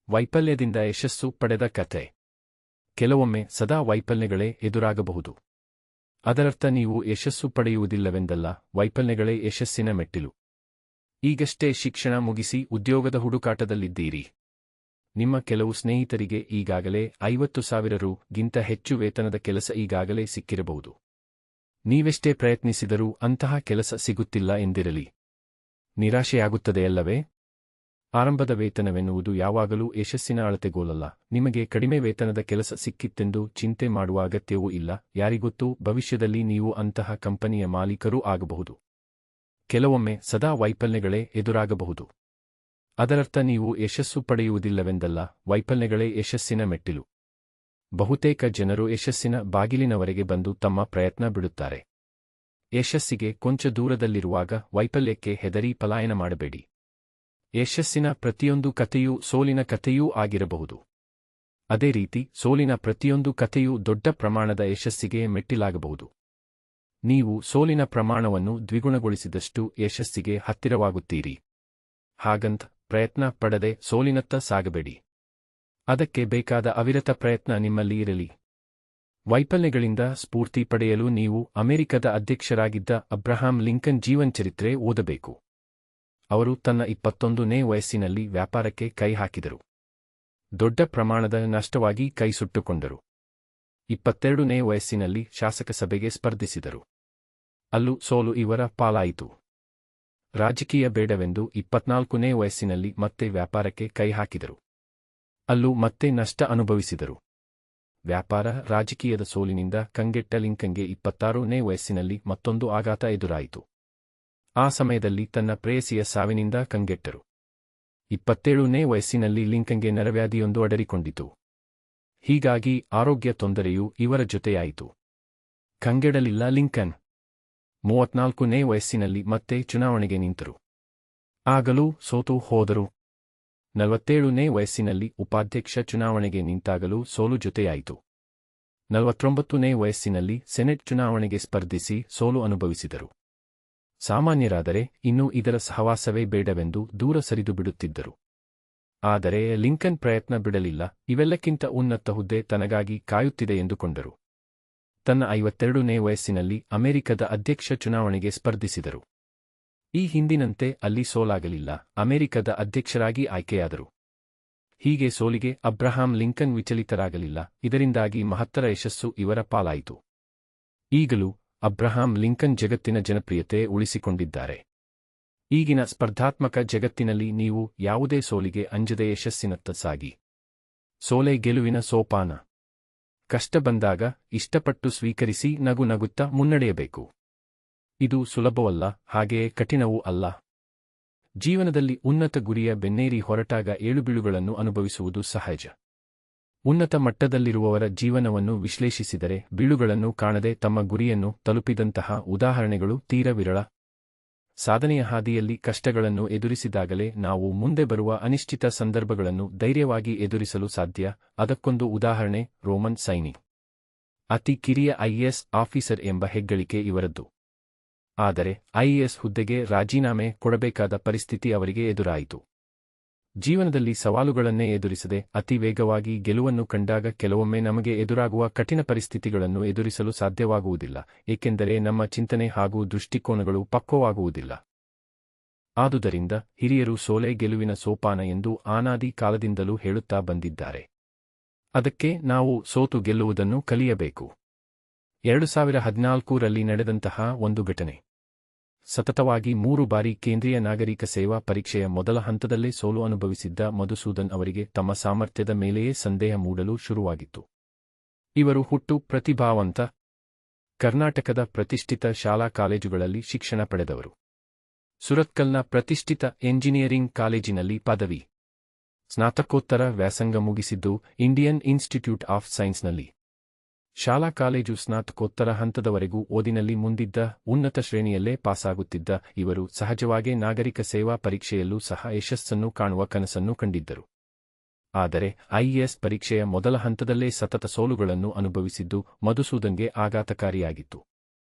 ವೈಫಲ್ಯದಿಂದ ಯಶಸ್ಸು ಪಡೆದ ಕಥೆ. ಕೆಲವೊಮ್ಮೆ ಸದಾ ವೈಫಲ್ಯಗಳೇ ಎದುರಾಗಬಹುದು. ಅದರರ್ಥ ನೀವು ಯಶಸ್ಸು ಪಡೆಯುವುದಿಲ್ಲವೆಂದಲ್ಲ, ವೈಫಲ್ಯಗಳೇ ಯಶಸ್ಸಿನ ಮೆಟ್ಟಿಲು. ಈಗಷ್ಟೇ ಶಿಕ್ಷಣ ಮುಗಿಸಿ ಉದ್ಯೋಗದ ಹುಡುಕಾಟದಲ್ಲಿದ್ದೀರಿ. ನಿಮ್ಮ ಕೆಲವು ಸ್ನೇಹಿತರಿಗೆ ಈಗಾಗಲೇ 50,000 ರೂ.ಗಿಂತ ಹೆಚ್ಚು ವೇತನದ ಕೆಲಸ ಈಗಾಗಲೇ ಸಿಕ್ಕಿರಬಹುದು. ನೀವೆಷ್ಟೇ ಪ್ರಯತ್ನಿಸಿದರೂ ಅಂತಹ ಕೆಲಸ ಸಿಗುತ್ತಿಲ್ಲ ಎಂದಿರಲಿ. ನಿರಾಶೆಯಾಗುತ್ತದೆಯಲ್ಲವೇ? ಆರಂಭದ ವೇತನವೆನ್ನುವುದು ಯಾವಾಗಲೂ ಯಶಸ್ಸಿನ ಅಳತೆಗೋಲಲ್ಲ. ನಿಮಗೆ ಕಡಿಮೆ ವೇತನದ ಕೆಲಸ ಸಿಕ್ಕಿತ್ತೆಂದು ಚಿಂತೆ ಮಾಡುವ ಅಗತ್ಯವೂ ಇಲ್ಲ. ಯಾರಿಗೊತ್ತು, ಭವಿಷ್ಯದಲ್ಲಿ ನೀವು ಅಂತಹ ಕಂಪನಿಯ ಮಾಲೀಕರೂ ಆಗಬಹುದು. ಕೆಲವೊಮ್ಮೆ ಸದಾ ವೈಫಲ್ಯಗಳೇ ಎದುರಾಗಬಹುದು. ಅದರರ್ಥ ನೀವು ಯಶಸ್ಸು ಪಡೆಯುವುದಿಲ್ಲವೆಂದಲ್ಲ, ವೈಫಲ್ಯಗಳೇ ಯಶಸ್ಸಿನ ಮೆಟ್ಟಿಲು. ಬಹುತೇಕ ಜನರು ಯಶಸ್ಸಿನ ಬಾಗಿಲಿನವರೆಗೆ ಬಂದು ತಮ್ಮ ಪ್ರಯತ್ನ ಬಿಡುತ್ತಾರೆ. ಯಶಸ್ಸಿಗೆ ಕೊಂಚ ದೂರದಲ್ಲಿರುವಾಗ ವೈಫಲ್ಯಕ್ಕೆ ಹೆದರಿ ಪಲಾಯನ ಮಾಡಬೇಡಿ. ಯಶಸ್ಸಿನ ಪ್ರತಿಯೊಂದು ಕಥೆಯೂ ಸೋಲಿನ ಕಥೆಯೂ ಆಗಿರಬಹುದು. ಅದೇ ರೀತಿ ಸೋಲಿನ ಪ್ರತಿಯೊಂದು ಕಥೆಯೂ ದೊಡ್ಡ ಪ್ರಮಾಣದ ಯಶಸ್ಸಿಗೆ ಮೆಟ್ಟಿಲಾಗಬಹುದು. ನೀವು ಸೋಲಿನ ಪ್ರಮಾಣವನ್ನು ದ್ವಿಗುಣಗೊಳಿಸಿದಷ್ಟು ಯಶಸ್ಸಿಗೆ ಹತ್ತಿರವಾಗುತ್ತೀರಿ. ಹಾಗಂತ ಪ್ರಯತ್ನ ಪಡದೆ ಸೋಲಿನತ್ತ ಸಾಗಬೇಡಿ. ಅದಕ್ಕೆ ಬೇಕಾದ ಅವಿರತ ಪ್ರಯತ್ನ ನಿಮ್ಮಲ್ಲಿ ಇರಲಿ. ವೈಫಲ್ಯಗಳಿಂದ ಸ್ಫೂರ್ತಿ ಪಡೆಯಲು ನೀವು ಅಮೆರಿಕದ ಅಧ್ಯಕ್ಷರಾಗಿದ್ದ ಅಬ್ರಹಾಂ ಲಿಂಕನ್ ಜೀವನಚರಿತ್ರೆ ಓದಬೇಕು. ಅವರು ತನ್ನ 21ನೇ ವಯಸ್ಸಿನಲ್ಲಿ ವ್ಯಾಪಾರಕ್ಕೆ ಕೈ ಹಾಕಿದರು. ದೊಡ್ಡ ಪ್ರಮಾಣದ ನಷ್ಟವಾಗಿ ಕೈ ಸುಟ್ಟುಕೊಂಡರು. 22ನೇ ವಯಸ್ಸಿನಲ್ಲಿ ಶಾಸಕ ಸಭೆಗೆ ಸ್ಪರ್ಧಿಸಿದರು. ಅಲ್ಲೂ ಸೋಲು ಇವರ ಪಾಲಾಯಿತು. ರಾಜಕೀಯ ಬೇಡವೆಂದು 24ನೇ ವಯಸ್ಸಿನಲ್ಲಿ ಮತ್ತೆ ವ್ಯಾಪಾರಕ್ಕೆ ಕೈ ಹಾಕಿದರು. ಅಲ್ಲೂ ಮತ್ತೆ ನಷ್ಟ ಅನುಭವಿಸಿದರು. ವ್ಯಾಪಾರ ರಾಜಕೀಯದ ಸೋಲಿನಿಂದ ಕಂಗೆಟ್ಟ ಲಿಂಕನ್ಗೆ 26ನೇ ವಯಸ್ಸಿನಲ್ಲಿ ಮತ್ತೊಂದು ಆಘಾತ ಎದುರಾಯಿತು. ಆ ಸಮಯದಲ್ಲಿ ತನ್ನ ಪ್ರೇಯಸಿಯ ಸಾವಿನಿಂದ ಕಂಗೆಟ್ಟರು. 27ನೇ ವಯಸ್ಸಿನಲ್ಲಿ ಲಿಂಕನ್ಗೆ ನರವ್ಯಾಧಿಯೊಂದು ಅಡರಿಕೊಂಡಿತು. ಹೀಗಾಗಿ ಆರೋಗ್ಯ ತೊಂದರೆಯೂ ಇವರ ಜೊತೆಯಾಯಿತು. ಕಂಗೆಡಲಿಲ್ಲ ಲಿಂಕನ್. 34ನೇ ವಯಸ್ಸಿನಲ್ಲಿ ಮತ್ತೆ ಚುನಾವಣೆಗೆ ನಿಂತರು. ಆಗಲೂ ಸೋತು ಹೋದರು. 47ನೇ ವಯಸ್ಸಿನಲ್ಲಿ ಉಪಾಧ್ಯಕ್ಷ ಚುನಾವಣೆಗೆ ನಿಂತಾಗಲೂ ಸೋಲು ಜೊತೆಯಾಯಿತು. 49ನೇ ವಯಸ್ಸಿನಲ್ಲಿ ಸೆನೆಟ್ ಚುನಾವಣೆಗೆ ಸ್ಪರ್ಧಿಸಿ ಸೋಲು ಅನುಭವಿಸಿದರು. ಸಾಮಾನ್ಯರಾದರೆ ಇನ್ನೂ ಇದರ ಸಹವಾಸವೇ ಬೇಡವೆಂದು ದೂರ ಸರಿದು ಬಿಡುತ್ತಿದ್ದರು. ಆದರೆ ಲಿಂಕನ್ ಪ್ರಯತ್ನ ಬಿಡಲಿಲ್ಲ. ಇವೆಲ್ಲಕ್ಕಿಂತ ಉನ್ನತ ಹುದ್ದೆ ತನಗಾಗಿ ಕಾಯುತ್ತಿದೆ ಎಂದುಕೊಂಡರು. ತನ್ನ 52ನೇ ವಯಸ್ಸಿನಲ್ಲಿ ಅಮೆರಿಕದ ಅಧ್ಯಕ್ಷ ಚುನಾವಣೆಗೆ ಸ್ಪರ್ಧಿಸಿದರು. ಈ ಹಿಂದಿನಂತೆ ಅಲ್ಲಿ ಸೋಲಾಗಲಿಲ್ಲ. ಅಮೆರಿಕದ ಅಧ್ಯಕ್ಷರಾಗಿ ಆಯ್ಕೆಯಾದರು. ಹೀಗೆ ಸೋಲಿಗೆ ಅಬ್ರಹಾಂ ಲಿಂಕನ್ ವಿಚಲಿತರಾಗಲಿಲ್ಲ. ಇದರಿಂದಾಗಿ ಮಹತ್ತರ ಯಶಸ್ಸು ಇವರ ಪಾಲಾಯಿತು. ಈಗಲೂ ಅಬ್ರಹಾಂ ಲಿಂಕನ್ ಜಗತ್ತಿನ ಜನಪ್ರಿಯತೆ ಉಳಿಸಿಕೊಂಡಿದ್ದಾರೆ. ಈಗಿನ ಸ್ಪರ್ಧಾತ್ಮಕ ಜಗತ್ತಿನಲ್ಲಿ ನೀವು ಯಾವುದೇ ಸೋಲಿಗೆ ಅಂಜದೆ ಯಶಸ್ಸಿನತ್ತ ಸಾಗಿ. ಸೋಲೆ ಗೆಲುವಿನ ಸೋಪಾನ. ಕಷ್ಟ ಬಂದಾಗ ಇಷ್ಟಪಟ್ಟು ಸ್ವೀಕರಿಸಿ ನಗು ನಗುತ್ತಾ ಮುನ್ನಡೆಯಬೇಕು. ಇದು ಸುಲಭವಲ್ಲ, ಹಾಗೆಯೇ ಕಠಿಣವೂ ಅಲ್ಲ. ಜೀವನದಲ್ಲಿ ಉನ್ನತ ಗುರಿಯ ಬೆನ್ನೇರಿ ಹೊರಟಾಗ ಏಳುಬೀಳುಗಳನ್ನು ಅನುಭವಿಸುವುದು ಸಹಜ. ಉನ್ನತ ಮಟ್ಟದಲ್ಲಿರುವವರ ಜೀವನವನ್ನು ವಿಶ್ಲೇಷಿಸಿದರೆ ಬೀಳುಗಳನ್ನು ಕಾಣದೆ ತಮ್ಮ ಗುರಿಯನ್ನು ತಲುಪಿದಂತಹ ಉದಾಹರಣೆಗಳು ತೀರ ವಿರಳ. ಸಾಧನೆಯ ಹಾದಿಯಲ್ಲಿ ಕಷ್ಟಗಳನ್ನು ಎದುರಿಸಿದಾಗಲೇ ನಾವು ಮುಂದೆ ಬರುವ ಅನಿಶ್ಚಿತ ಸಂದರ್ಭಗಳನ್ನು ಧೈರ್ಯವಾಗಿ ಎದುರಿಸಲು ಸಾಧ್ಯ. ಅದಕ್ಕೊಂದು ಉದಾಹರಣೆ ರೋಮನ್ ಸೈನಿ. ಅತಿ ಕಿರಿಯ ಐಎಎಸ್ ಆಫೀಸರ್ ಎಂಬ ಹೆಗ್ಗಳಿಕೆ ಇವರದ್ದು. ಆದರೆ ಐಎಎಸ್ ಹುದ್ದೆಗೆ ರಾಜೀನಾಮೆ ಕೊಡಬೇಕಾದ ಪರಿಸ್ಥಿತಿ ಅವರಿಗೆ ಎದುರಾಯಿತು. ಜೀವನದಲ್ಲಿ ಸವಾಲುಗಳನ್ನೇ ಎದುರಿಸದೆ ಅತಿ ವೇಗವಾಗಿ ಗೆಲುವನ್ನು ಕಂಡಾಗ ಕೆಲವೊಮ್ಮೆ ನಮಗೆ ಎದುರಾಗುವ ಕಠಿಣ ಪರಿಸ್ಥಿತಿಗಳನ್ನು ಎದುರಿಸಲು ಸಾಧ್ಯವಾಗುವುದಿಲ್ಲ, ಏಕೆಂದರೆ ನಮ್ಮ ಚಿಂತನೆ ಹಾಗೂ ದೃಷ್ಟಿಕೋನಗಳು ಪಕ್ವವಾಗುವುದಿಲ್ಲ. ಆದುದರಿಂದ ಹಿರಿಯರು ಸೋಲೆ ಗೆಲುವಿನ ಸೋಪಾನ ಎಂದು ಅನಾದಿ ಕಾಲದಿಂದಲೂ ಹೇಳುತ್ತಾ ಬಂದಿದ್ದಾರೆ. ಅದಕ್ಕೆ ನಾವು ಸೋತು ಗೆಲ್ಲುವುದನ್ನು ಕಲಿಯಬೇಕು. 2014ರಲ್ಲಿ ನಡೆದಂತಹ ಒಂದು ಘಟನೆ. ಸತತವಾಗಿ 3 ಬಾರಿ ಕೇಂದ್ರೀಯ ನಾಗರಿಕ ಸೇವಾ ಪರೀಕ್ಷೆಯ ಮೊದಲ ಹಂತದಲ್ಲೇ ಸೋಲು ಅನುಭವಿಸಿದ್ದ ಮಧುಸೂದನ್ ಅವರಿಗೆ ತಮ್ಮ ಸಾಮರ್ಥ್ಯದ ಮೇಲೆಯೇ ಸಂದೇಹ ಮೂಡಲು ಶುರುವಾಗಿತ್ತು. ಇವರು ಹುಟ್ಟು ಪ್ರತಿಭಾವಂತ. ಕರ್ನಾಟಕದ ಪ್ರತಿಷ್ಠಿತ ಶಾಲಾ ಕಾಲೇಜುಗಳಲ್ಲಿ ಶಿಕ್ಷಣ ಪಡೆದವರು. ಸುರತ್ಕಲ್ನ ಪ್ರತಿಷ್ಠಿತ ಎಂಜಿನಿಯರಿಂಗ್ ಕಾಲೇಜಿನಲ್ಲಿ ಪದವಿ, ಸ್ನಾತಕೋತ್ತರ ವ್ಯಾಸಂಗ ಮುಗಿಸಿದ್ದು ಇಂಡಿಯನ್ ಇನ್ಸ್ಟಿಟ್ಯೂಟ್ ಆಫ್ ಸೈನ್ಸ್ನಲ್ಲಿ. ಶಾಲಾ ಕಾಲೇಜು ಸ್ನಾತಕೋತ್ತರ ಹಂತದವರೆಗೂ ಓದಿನಲ್ಲಿ ಮುಂದಿದ್ದ, ಉನ್ನತ ಶ್ರೇಣಿಯಲ್ಲೇ ಪಾಸಾಗುತ್ತಿದ್ದ ಇವರು ಸಹಜವಾಗೇ ನಾಗರಿಕ ಸೇವಾ ಪರೀಕ್ಷೆಯಲ್ಲೂ ಸಹ ಯಶಸ್ಸನ್ನು ಕಾಣುವ ಕನಸನ್ನು ಕಂಡಿದ್ದರು. ಆದರೆ ಐಎಎಸ್ ಪರೀಕ್ಷೆಯ ಮೊದಲ ಹಂತದಲ್ಲೇ ಸತತ ಸೋಲುಗಳನ್ನು ಅನುಭವಿಸಿದ್ದು ಮಧುಸೂದನ್ಗೆ ಆಘಾತಕಾರಿಯಾಗಿತ್ತು.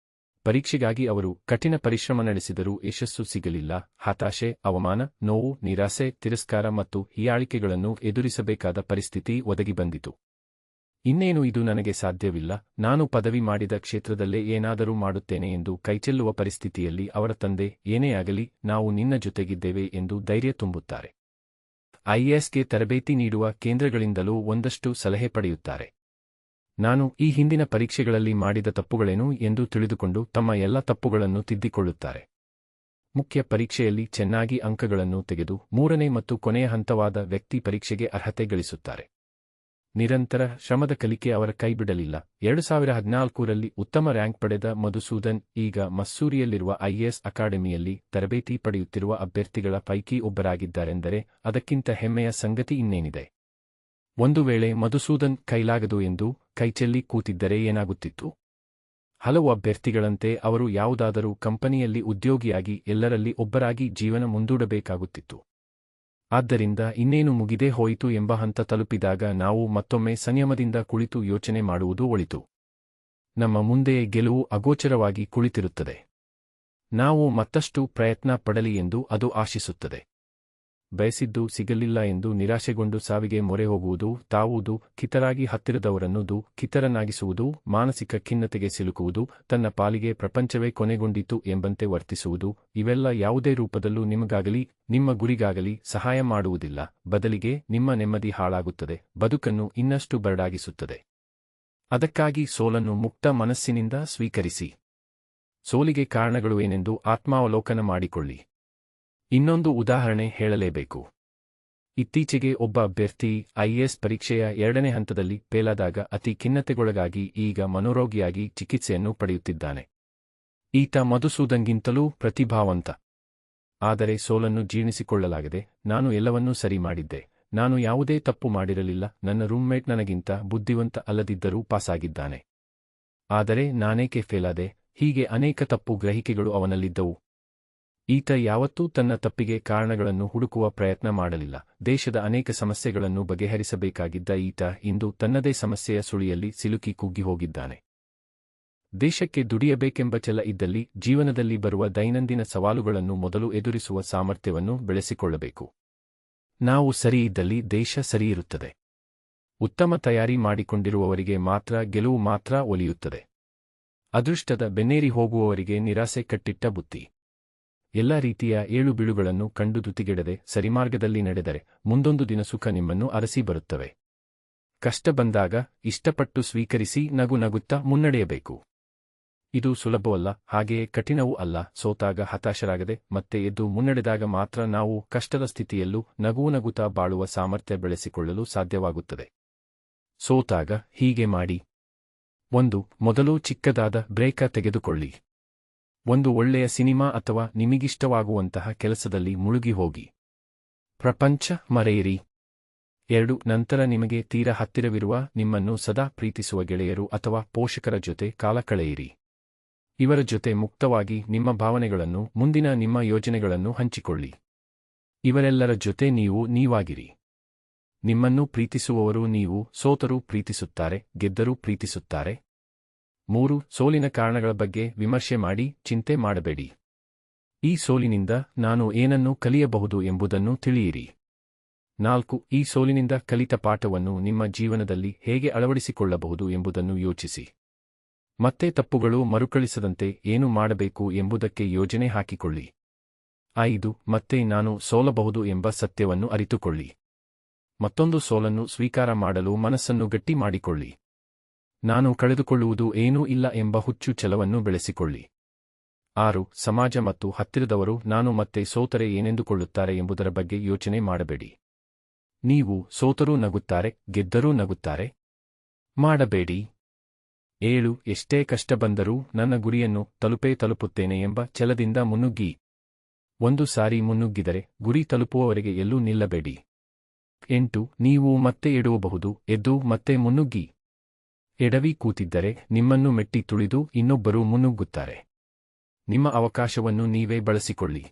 ಪರೀಕ್ಷೆಗಾಗಿ ಅವರು ಕಠಿಣ ಪರಿಶ್ರಮ ನಡೆಸಿದರೂ ಯಶಸ್ಸು ಸಿಗಲಿಲ್ಲ. ಹತಾಶೆ, ಅವಮಾನ, ನೋವು, ನಿರಾಸೆ, ತಿರಸ್ಕಾರ ಮತ್ತು ಹೀಯಾಳಿಕೆಗಳನ್ನು ಎದುರಿಸಬೇಕಾದ ಪರಿಸ್ಥಿತಿ ಒದಗಿ ಬಂದಿತು. ಇನ್ನೇನು ಇದು ನನಗೆ ಸಾಧ್ಯವಿಲ್ಲ, ನಾನು ಪದವಿ ಮಾಡಿದ ಕ್ಷೇತ್ರದಲ್ಲೇ ಏನಾದರೂ ಮಾಡುತ್ತೇನೆ ಎಂದು ಕೈಚೆಲ್ಲುವ ಪರಿಸ್ಥಿತಿಯಲ್ಲಿ ಅವರ ತಂದೆ, ಏನೇ ಆಗಲಿ ನಾವು ನಿನ್ನ ಜೊತೆಗಿದ್ದೇವೆ ಎಂದು ಧೈರ್ಯ ತುಂಬುತ್ತಾರೆ. ಐಎಎಸ್ಗೆ ತರಬೇತಿ ನೀಡುವ ಕೇಂದ್ರಗಳಿಂದಲೂ ಒಂದಷ್ಟು ಸಲಹೆ ಪಡೆಯುತ್ತಾರೆ. ನಾನು ಈ ಹಿಂದಿನ ಪರೀಕ್ಷೆಗಳಲ್ಲಿ ಮಾಡಿದ ತಪ್ಪುಗಳೇನು ಎಂದು ತಿಳಿದುಕೊಂಡು ತಮ್ಮ ಎಲ್ಲ ತಪ್ಪುಗಳನ್ನು ತಿದ್ದಿಕೊಳ್ಳುತ್ತಾರೆ. ಮುಖ್ಯ ಪರೀಕ್ಷೆಯಲ್ಲಿ ಚೆನ್ನಾಗಿ ಅಂಕಗಳನ್ನು ತೆಗೆದು 3ನೇ ಮತ್ತು ಕೊನೆಯ ಹಂತವಾದ ವ್ಯಕ್ತಿ ಪರೀಕ್ಷೆಗೆ ಅರ್ಹತೆ ಗಳಿಸುತ್ತಾರೆ. ನಿರಂತರ ಶ್ರಮದ ಕಲಿಕೆ ಅವರ ಕೈಬಿಡಲಿಲ್ಲ. 2014ರಲ್ಲಿ ಉತ್ತಮ ರ್ಯಾಂಕ್ ಪಡೆದ ಮಧುಸೂದನ್ ಈಗ ಮಸ್ಸೂರಿಯಲ್ಲಿರುವ ಐಎಎಸ್ ಅಕಾಡೆಮಿಯಲ್ಲಿ ತರಬೇತಿ ಪಡೆಯುತ್ತಿರುವ ಅಭ್ಯರ್ಥಿಗಳ ಪೈಕಿ ಒಬ್ಬರಾಗಿದ್ದಾರೆಂದರೆ ಅದಕ್ಕಿಂತ ಹೆಮ್ಮೆಯ ಸಂಗತಿ ಇನ್ನೇನಿದೆ. ಒಂದು ವೇಳೆ ಮಧುಸೂದನ್ ಕೈಲಾಗದು ಎಂದು ಕೈಚೆಲ್ಲಿ ಕೂತಿದ್ದರೆ ಏನಾಗುತ್ತಿತ್ತು? ಹಲವು ಅಭ್ಯರ್ಥಿಗಳಂತೆ ಅವರು ಯಾವುದಾದರೂ ಕಂಪನಿಯಲ್ಲಿ ಉದ್ಯೋಗಿಯಾಗಿ ಎಲ್ಲರಲ್ಲಿ ಒಬ್ಬರಾಗಿ ಜೀವನ ಮುಂದೂಡಬೇಕಾಗುತ್ತಿತ್ತು. ಆದ್ದರಿಂದ ಇನ್ನೇನು ಮುಗಿದೇ ಹೋಯಿತು ಎಂಬ ಹಂತ ತಲುಪಿದಾಗ ನಾವು ಮತ್ತೊಮ್ಮೆ ಸಂಯಮದಿಂದ ಕುಳಿತು ಯೋಚನೆ ಮಾಡುವುದು ಒಳಿತು. ನಮ್ಮ ಮುಂದೆಯೇ ಗೆಲುವು ಅಗೋಚರವಾಗಿ ಕುಳಿತಿರುತ್ತದೆ. ನಾವು ಮತ್ತಷ್ಟು ಪ್ರಯತ್ನ ಪಡಲಿ ಎಂದು ಅದು ಆಶಿಸುತ್ತದೆ. ಬಯಸಿದ್ದು ಸಿಗಲಿಲ್ಲ ಎಂದು ನಿರಾಶೆಗೊಂಡು ಸಾವಿಗೆ ಮೊರೆ ಹೋಗುವುದು, ತಾವುವುದು, ಕಿತರಾಗಿ ಹತ್ತಿರದವರನ್ನು ಕಿತರನ್ನಾಗಿಸುವುದು, ಮಾನಸಿಕ ಖಿನ್ನತೆಗೆ ಸಿಲುಕುವುದು, ತನ್ನ ಪಾಲಿಗೆ ಪ್ರಪಂಚವೇ ಕೊನೆಗೊಂಡಿತು ಎಂಬಂತೆ ವರ್ತಿಸುವುದು, ಇವೆಲ್ಲ ಯಾವುದೇ ರೂಪದಲ್ಲೂ ನಿಮಗಾಗಲಿ ನಿಮ್ಮ ಗುರಿಗಾಗಲಿ ಸಹಾಯ ಮಾಡುವುದಿಲ್ಲ. ಬದಲಿಗೆ ನಿಮ್ಮ ನೆಮ್ಮದಿ ಹಾಳಾಗುತ್ತದೆ, ಬದುಕನ್ನು ಇನ್ನಷ್ಟು ಬರಡಾಗಿಸುತ್ತದೆ. ಅದಕ್ಕಾಗಿ ಸೋಲನ್ನು ಮುಕ್ತ ಮನಸ್ಸಿನಿಂದ ಸ್ವೀಕರಿಸಿ. ಸೋಲಿಗೆ ಕಾರಣಗಳು ಏನೆಂದು ಆತ್ಮಾವಲೋಕನ ಮಾಡಿಕೊಳ್ಳಿ. ಇನ್ನೊಂದು ಉದಾಹರಣೆ ಹೇಳಲೇಬೇಕು. ಇತ್ತೀಚೆಗೆ ಒಬ್ಬ ಅಭ್ಯರ್ಥಿ ಐಎಎಸ್ ಪರೀಕ್ಷೆಯ 2ನೇ ಹಂತದಲ್ಲಿ ಫೇಲಾದಾಗ ಅತಿ ಖಿನ್ನತೆಗೊಳಗಾಗಿ ಈಗ ಮನೋರೋಗಿಯಾಗಿ ಚಿಕಿತ್ಸೆಯನ್ನು ಪಡೆಯುತ್ತಿದ್ದಾನೆ. ಈತ ಮಧುಸೂದನ್ಗಿಂತಲೂ ಪ್ರತಿಭಾವಂತ. ಆದರೆ ಸೋಲನ್ನು ಜೀರ್ಣಿಸಿಕೊಳ್ಳಲಾಗದೆ, ನಾನು ಎಲ್ಲವನ್ನೂ ಸರಿ ಮಾಡಿದ್ದೆ, ನಾನು ಯಾವುದೇ ತಪ್ಪು ಮಾಡಿರಲಿಲ್ಲ, ನನ್ನ ರೂಮ್ಮೇಟ್ ನನಗಿಂತ ಬುದ್ಧಿವಂತ ಅಲ್ಲದಿದ್ದರೂ ಪಾಸಾಗಿದ್ದಾನೆ, ಆದರೆ ನಾನೇಕೆ ಫೇಲಾದೆ, ಹೀಗೆ ಅನೇಕ ತಪ್ಪು ಗ್ರಹಿಕೆಗಳು ಅವನಲ್ಲಿದ್ದವು. ಈತ ಯಾವತ್ತೂ ತನ್ನ ತಪ್ಪಿಗೆ ಕಾರಣಗಳನ್ನು ಹುಡುಕುವ ಪ್ರಯತ್ನ ಮಾಡಲಿಲ್ಲ. ದೇಶದ ಅನೇಕ ಸಮಸ್ಯೆಗಳನ್ನು ಬಗೆಹರಿಸಬೇಕಾಗಿದ್ದ ಈತ ಇಂದು ತನ್ನದೇ ಸಮಸ್ಯೆಯ ಸುಳಿಯಲ್ಲಿ ಸಿಲುಕಿ ಕುಗ್ಗಿ ಹೋಗಿದ್ದಾನೆ. ದೇಶಕ್ಕೆ ದುಡಿಯಬೇಕೆಂಬ ಛಲ ಇದ್ದಲ್ಲಿ ಜೀವನದಲ್ಲಿ ಬರುವ ದೈನಂದಿನ ಸವಾಲುಗಳನ್ನು ಮೊದಲು ಎದುರಿಸುವ ಸಾಮರ್ಥ್ಯವನ್ನು ಬೆಳೆಸಿಕೊಳ್ಳಬೇಕು. ನಾವು ಸರಿಯಿದ್ದಲ್ಲಿ ದೇಶ ಸರಿಯಿರುತ್ತದೆ. ಉತ್ತಮ ತಯಾರಿ ಮಾಡಿಕೊಂಡಿರುವವರಿಗೆ ಮಾತ್ರ ಗೆಲುವು ಮಾತ್ರ ಒಲಿಯುತ್ತದೆ. ಅದೃಷ್ಟದ ಬೆನ್ನೇರಿ ಹೋಗುವವರಿಗೆ ನಿರಾಸೆ ಕಟ್ಟಿಟ್ಟ ಬುತ್ತಿ. ಎಲ್ಲ ರೀತಿಯ ಏಳುಬೀಳುಗಳನ್ನು ಕಂಡು ಧೃತಿಗೆಡದೆ ಸರಿಮಾರ್ಗದಲ್ಲಿ ನಡೆದರೆ ಮುಂದೊಂದು ದಿನ ಸುಖ ನಿಮ್ಮನ್ನು ಅರಸಿ ಬರುತ್ತವೆ. ಕಷ್ಟ ಬಂದಾಗ ಇಷ್ಟಪಟ್ಟು ಸ್ವೀಕರಿಸಿ ನಗು ನಗುತ್ತಾ ಮುನ್ನಡೆಯಬೇಕು. ಇದು ಸುಲಭವಲ್ಲ, ಹಾಗೆಯೇ ಕಠಿಣವೂ ಅಲ್ಲ. ಸೋತಾಗ ಹತಾಶರಾಗದೆ ಮತ್ತೆ ಎದ್ದು ಮುನ್ನಡೆದಾಗ ಮಾತ್ರ ನಾವು ಕಷ್ಟದ ಸ್ಥಿತಿಯಲ್ಲೂ ನಗುವು ನಗುತ್ತಾ ಬಾಳುವ ಸಾಮರ್ಥ್ಯ ಬೆಳೆಸಿಕೊಳ್ಳಲು ಸಾಧ್ಯವಾಗುತ್ತದೆ. ಸೋತಾಗ ಹೀಗೆ ಮಾಡಿ. 1. ಮೊದಲು ಚಿಕ್ಕದಾದ ಬ್ರೇಕ ತೆಗೆದುಕೊಳ್ಳಿ. ಒಂದು ಒಳ್ಳೆಯ ಸಿನಿಮಾ ಅಥವಾ ನಿಮಗಿಷ್ಟವಾಗುವಂತಹ ಕೆಲಸದಲ್ಲಿ ಮುಳುಗಿ ಹೋಗಿ ಪ್ರಪಂಚ ಮರೆಯಿರಿ. 2. ನಂತರ ನಿಮಗೆ ತೀರ ಹತ್ತಿರವಿರುವ ನಿಮ್ಮನ್ನು ಸದಾ ಪ್ರೀತಿಸುವ ಗೆಳೆಯರು ಅಥವಾ ಪೋಷಕರ ಜೊತೆ ಕಾಲ ಕಳೆಯಿರಿ. ಇವರ ಜೊತೆ ಮುಕ್ತವಾಗಿ ನಿಮ್ಮ ಭಾವನೆಗಳನ್ನು, ಮುಂದಿನ ನಿಮ್ಮ ಯೋಜನೆಗಳನ್ನು ಹಂಚಿಕೊಳ್ಳಿ. ಇವರೆಲ್ಲರ ಜೊತೆ ನೀವು ನೀವಾಗಿರಿ. ನಿಮ್ಮನ್ನು ಪ್ರೀತಿಸುವವರು ನೀವು ಸೋತರೂ ಪ್ರೀತಿಸುತ್ತಾರೆ, ಗೆದ್ದರೂ ಪ್ರೀತಿಸುತ್ತಾರೆ. 3. ಸೋಲಿನ ಕಾರಣಗಳ ಬಗ್ಗೆ ವಿಮರ್ಶೆ ಮಾಡಿ ಚಿಂತೆ ಮಾಡಬೇಡಿ. ಈ ಸೋಲಿನಿಂದ ನಾನು ಏನನ್ನು ಕಲಿಯಬಹುದು ಎಂಬುದನ್ನು ತಿಳಿಯಿರಿ. 4. ಈ ಸೋಲಿನಿಂದ ಕಲಿತ ಪಾಠವನ್ನು ನಿಮ್ಮ ಜೀವನದಲ್ಲಿ ಹೇಗೆ ಅಳವಡಿಸಿಕೊಳ್ಳಬಹುದು ಎಂಬುದನ್ನು ಯೋಚಿಸಿ. ಮತ್ತೆ ತಪ್ಪುಗಳು ಮರುಕಳಿಸದಂತೆ ಏನು ಮಾಡಬೇಕು ಎಂಬುದಕ್ಕೆ ಯೋಜನೆ ಹಾಕಿಕೊಳ್ಳಿ. 5. ಮತ್ತೆ ನಾನು ಸೋಲಬಹುದು ಎಂಬ ಸತ್ಯವನ್ನು ಅರಿತುಕೊಳ್ಳಿ. ಮತ್ತೊಂದು ಸೋಲನ್ನು ಸ್ವೀಕಾರ ಮಾಡಲು ಮನಸ್ಸನ್ನು ಗಟ್ಟಿ ಮಾಡಿಕೊಳ್ಳಿ. ನಾನು ಕಳೆದುಕೊಳ್ಳುವುದು ಏನೂ ಇಲ್ಲ ಎಂಬ ಹುಚ್ಚು ಛಲವನ್ನು ಬೆಳೆಸಿಕೊಳ್ಳಿ. 6. ಸಮಾಜ ಮತ್ತು ಹತ್ತಿರದವರು ನಾನು ಮತ್ತೆ ಸೋತರೆ ಏನೆಂದುಕೊಳ್ಳುತ್ತಾರೆ ಎಂಬುದರ ಬಗ್ಗೆ ಯೋಚನೆ ಮಾಡಬೇಡಿ. ನೀವು ಸೋತರೂ ನಗುತ್ತಾರೆ, ಗೆದ್ದರೂ ನಗುತ್ತಾರೆ. ಮಾಡಬೇಡಿ. 7. ಎಷ್ಟೇ ಕಷ್ಟ ಬಂದರೂ ನನ್ನ ಗುರಿಯನ್ನು ತಲುಪುತ್ತೇನೆ ಎಂಬ ಛಲದಿಂದ ಮುನ್ನುಗ್ಗಿ. ಒಂದು ಸಾರಿ ಮುನ್ನುಗ್ಗಿದರೆ ಗುರಿ ತಲುಪುವವರೆಗೆ ಎಲ್ಲೂ ನಿಲ್ಲಬೇಡಿ. 8. ನೀವು ಮತ್ತೆ ಎಡವಬಹುದು, ಎದ್ದು ಮತ್ತೆ ಮುನ್ನುಗ್ಗಿ. ಎಡವಿ ಕೂತಿದ್ದರೆ ನಿಮ್ಮನ್ನು ಮೆಟ್ಟಿ ತುಳಿದು ಇನ್ನೊಬ್ಬರು ಮುನ್ನುಗ್ಗುತ್ತಾರೆ. ನಿಮ್ಮ ಅವಕಾಶವನ್ನು ನೀವೇ ಬಳಸಿಕೊಳ್ಳಿ.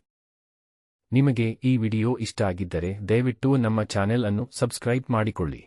ನಿಮಗೆ ಈ ವಿಡಿಯೋ ಇಷ್ಟ ಆಗಿದ್ದರೆ ದಯವಿಟ್ಟು ನಮ್ಮ ಚಾನೆಲ್ ಅನ್ನು ಸಬ್ಸ್ಕ್ರೈಬ್ ಮಾಡಿಕೊಳ್ಳಿ.